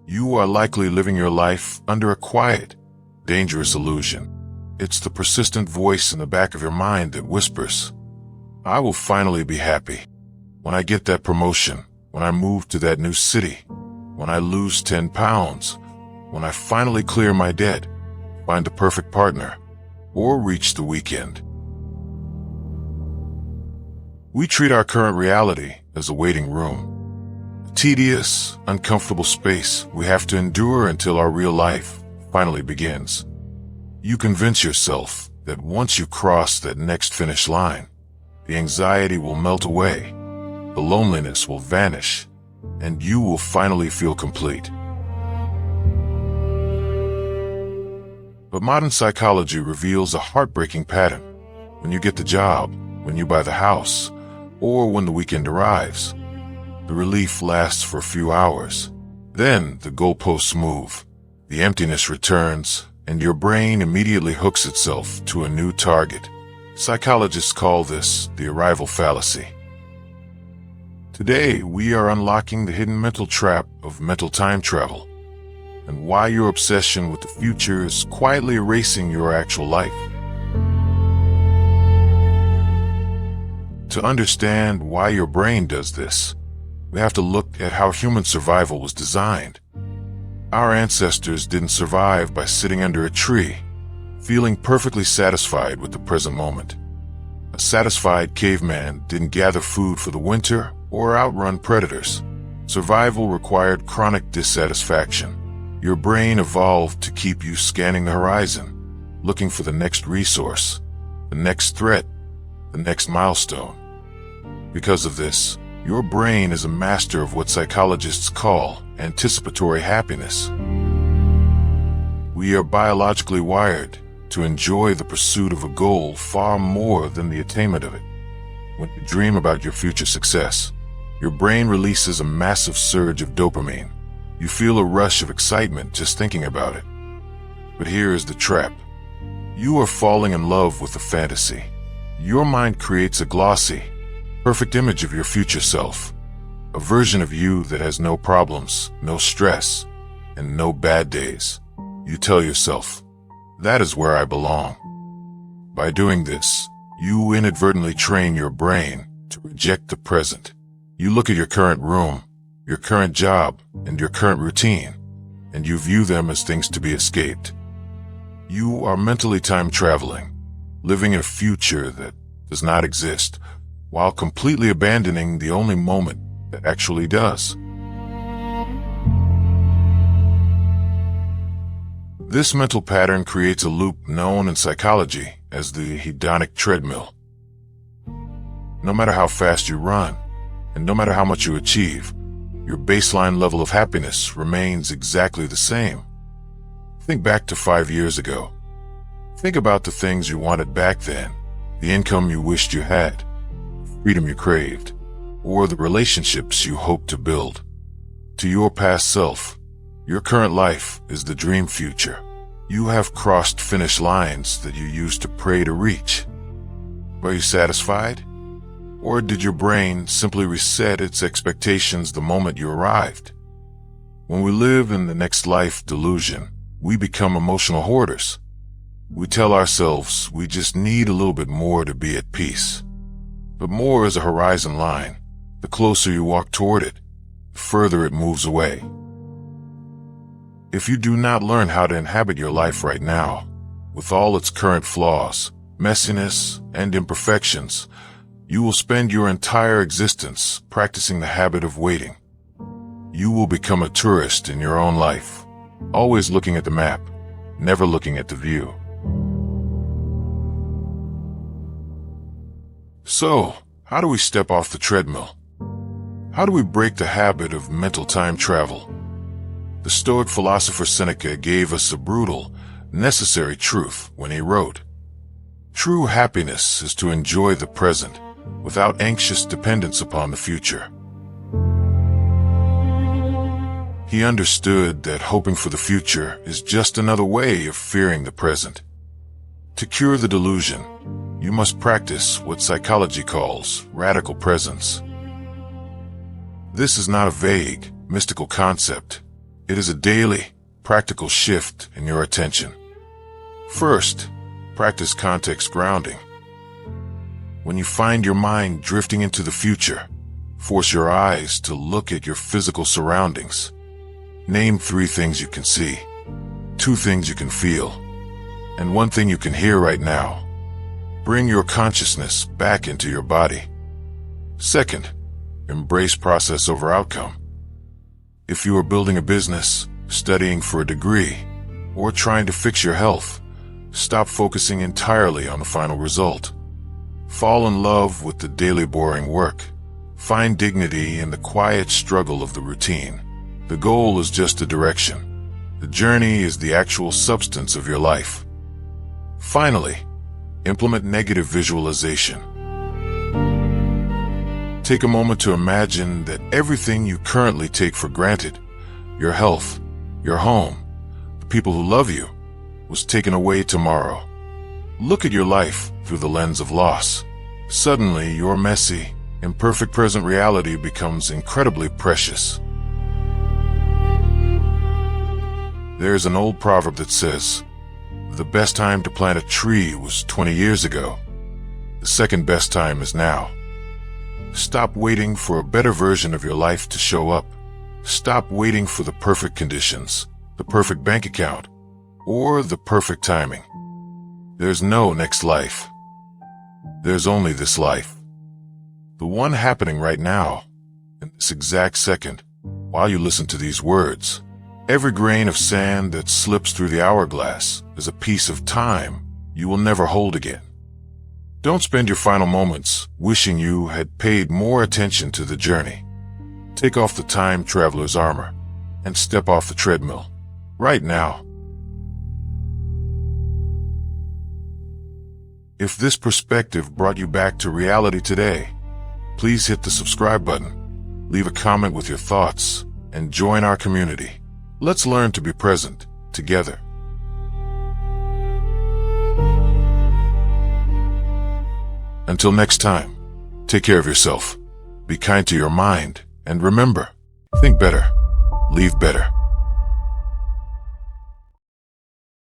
you are likely living your life under a quiet, dangerous illusion. It's the persistent voice in the back of your mind that whispers, "I will finally be happy. When I get that promotion, when I move to that new city, when I lose 10 pounds, when I finally clear my debt, find the perfect partner, or reach the weekend." We treat our current reality as a waiting room, a tedious, uncomfortable space we have to endure until our real life finally begins. You convince yourself that once you cross that next finish line, the anxiety will melt away, the loneliness will vanish, and you will finally feel complete. But modern psychology reveals a heartbreaking pattern. When you get the job, when you buy the house, or when the weekend arrives, the relief lasts for a few hours. Then the goalposts move, the emptiness returns, and your brain immediately hooks itself to a new target. Psychologists call this the Arrival Fallacy. Today, we are unlocking the hidden mental trap of mental time travel, and why your obsession with the future is quietly erasing your actual life. To understand why your brain does this, we have to look at how human survival was designed. Our ancestors didn't survive by sitting under a tree, feeling perfectly satisfied with the present moment. A satisfied caveman didn't gather food for the winter or outrun predators. Survival required chronic dissatisfaction. Your brain evolved to keep you scanning the horizon, looking for the next resource, the next threat, the next milestone. Because of this, your brain is a master of what psychologists call anticipatory happiness. We are biologically wired to enjoy the pursuit of a goal far more than the attainment of it. When you dream about your future success, your brain releases a massive surge of dopamine. You feel a rush of excitement just thinking about it. But here is the trap. You are falling in love with the fantasy. Your mind creates a glossy, perfect image of your future self, a version of you that has no problems, no stress, and no bad days. You tell yourself, "That is where I belong." By doing this, you inadvertently train your brain to reject the present. You look at your current room, your current job, and your current routine, and you view them as things to be escaped. You are mentally time traveling, living in a future that does not exist, while completely abandoning the only moment that actually does. This mental pattern creates a loop known in psychology as the Hedonic Treadmill. No matter how fast you run, and no matter how much you achieve, your baseline level of happiness remains exactly the same. Think back to 5 years ago. Think about the things you wanted back then, the income you wished you had, freedom you craved, or the relationships you hoped to build. To your past self, your current life is the dream future. You have crossed finish lines that you used to pray to reach. Were you satisfied? Or did your brain simply reset its expectations the moment you arrived? When we live in the next life delusion, we become emotional hoarders. We tell ourselves we just need a little bit more to be at peace. But more is a horizon line. The closer you walk toward it, the further it moves away. If you do not learn how to inhabit your life right now, with all its current flaws, messiness, and imperfections, you will spend your entire existence practicing the habit of waiting. You will become a tourist in your own life, always looking at the map, never looking at the view. So, how do we step off the treadmill? How do we break the habit of mental time travel? The Stoic philosopher Seneca gave us a brutal, necessary truth when he wrote, "True happiness is to enjoy the present without anxious dependence upon the future." He understood that hoping for the future is just another way of fearing the present. To cure the delusion, you must practice what psychology calls radical presence. This is not a vague, mystical concept. It is a daily, practical shift in your attention. First, practice context grounding. When you find your mind drifting into the future, force your eyes to look at your physical surroundings. Name 3 things you can see, 2 things you can feel, and 1 thing you can hear right now. Bring your consciousness back into your body. Second, embrace process over outcome. If you are building a business, studying for a degree, or trying to fix your health, stop focusing entirely on the final result. Fall in love with the daily boring work. Find dignity in the quiet struggle of the routine. The goal is just a direction. The journey is the actual substance of your life. Finally, implement negative visualization. Take a moment to imagine that everything you currently take for granted, your health, your home, the people who love you, was taken away tomorrow. Look at your life through the lens of loss. Suddenly, your messy, imperfect present reality becomes incredibly precious. There's an old proverb that says, "The best time to plant a tree was 20 years ago. The second best time is now." Stop waiting for a better version of your life to show up. Stop waiting for the perfect conditions, the perfect bank account, or the perfect timing. There's no next life. There's only this life. The one happening right now, in this exact second, while you listen to these words. Every grain of sand that slips through the hourglass is a piece of time you will never hold again. Don't spend your final moments wishing you had paid more attention to the journey. Take off the time traveler's armor and step off the treadmill right now. If this perspective brought you back to reality today, please hit the subscribe button, leave a comment with your thoughts, and join our community. Let's learn to be present together. Until next time, take care of yourself, be kind to your mind, and remember, think better, leave better.